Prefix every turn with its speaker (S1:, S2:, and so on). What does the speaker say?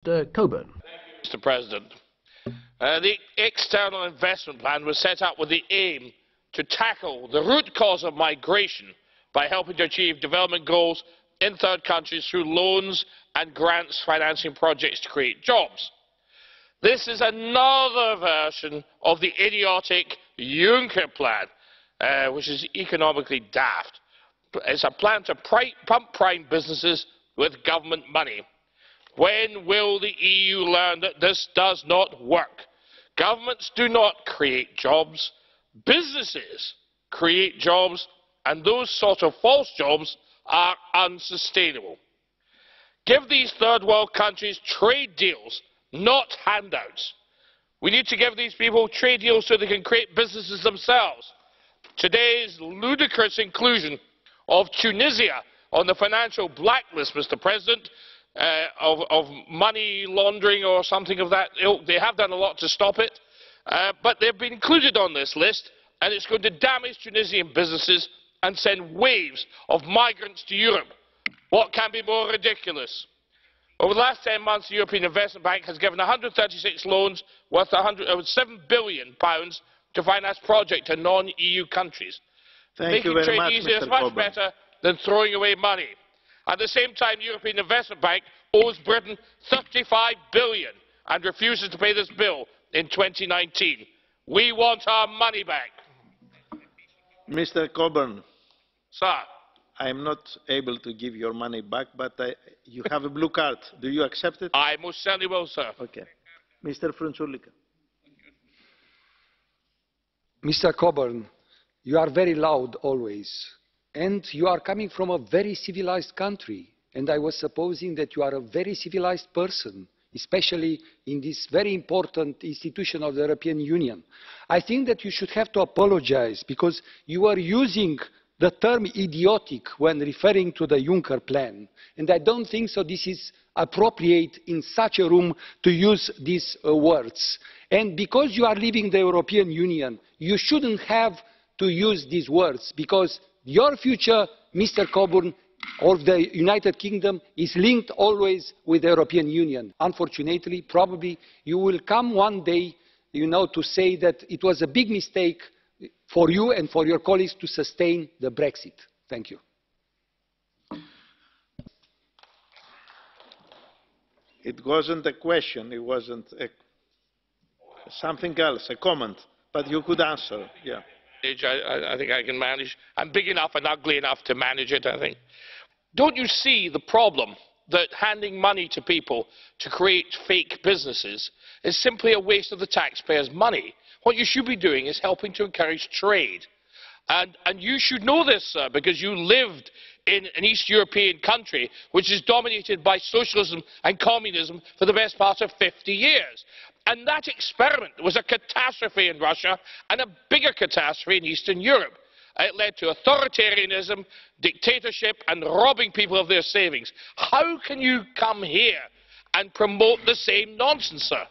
S1: Coburn.
S2: Mr. President, the external investment plan was set up with the aim to tackle the root cause of migration by helping to achieve development goals in third countries through loans and grants financing projects to create jobs. This is another version of the idiotic Juncker plan, which is economically daft. It's a plan to pump prime businesses with government money. When will the EU learn that this does not work? Governments do not create jobs. Businesses create jobs, and those sort of false jobs are unsustainable. Give these third world countries trade deals, not handouts. We need to give these people trade deals so they can create businesses themselves. Today's ludicrous inclusion of Tunisia on the financial blacklist, Mr. President, of money laundering or something of that ilk. They have done a lot to stop it, but they've been included on this list, and it's going to damage Tunisian businesses and send waves of migrants to Europe. What can be more ridiculous? Over the last 10 months, the European Investment Bank has given 136 loans worth £7 billion to finance projects in non-EU countries. Making trade easier is much better than throwing away money. At the same time, the European Investment Bank owes Britain £35 billion and refuses to pay this bill in 2019. We want our money back.
S3: Mr. Coburn.
S2: Sir.
S3: I am not able to give your money back, but you have a blue card. Do you accept it?
S2: I most certainly will, sir.
S3: Okay. Mr. Frunzulică.
S4: Mr. Coburn, you are very loud always, and you are coming from a very civilized country, and I was supposing that you are a very civilized person, especially in this very important institution of the European Union. I think that you should have to apologize because you are using the term idiotic when referring to the Juncker plan, and I don't think so this is appropriate in such a room to use these words. And because you are leaving the European Union, you shouldn't have to use these words, because your future, Mr. Coburn, of the United Kingdom is linked always with the European Union. Unfortunately, probably you will come one day, to say that it was a big mistake for you and for your colleagues to sustain the Brexit. Thank you.
S3: It wasn't a question, it wasn't something else, a comment, but you could answer, yeah.
S2: I think I can manage. I'm big enough and ugly enough to manage it, I think. Don't you see the problem that handing money to people to create fake businesses is simply a waste of the taxpayers' money? What you should be doing is helping to encourage trade. And you should know this, sir, because you lived in an East European country which is dominated by socialism and communism for the best part of 50 years. And that experiment was a catastrophe in Russia and a bigger catastrophe in Eastern Europe. It led to authoritarianism, dictatorship, and robbing people of their savings. How can you come here and promote the same nonsense, sir?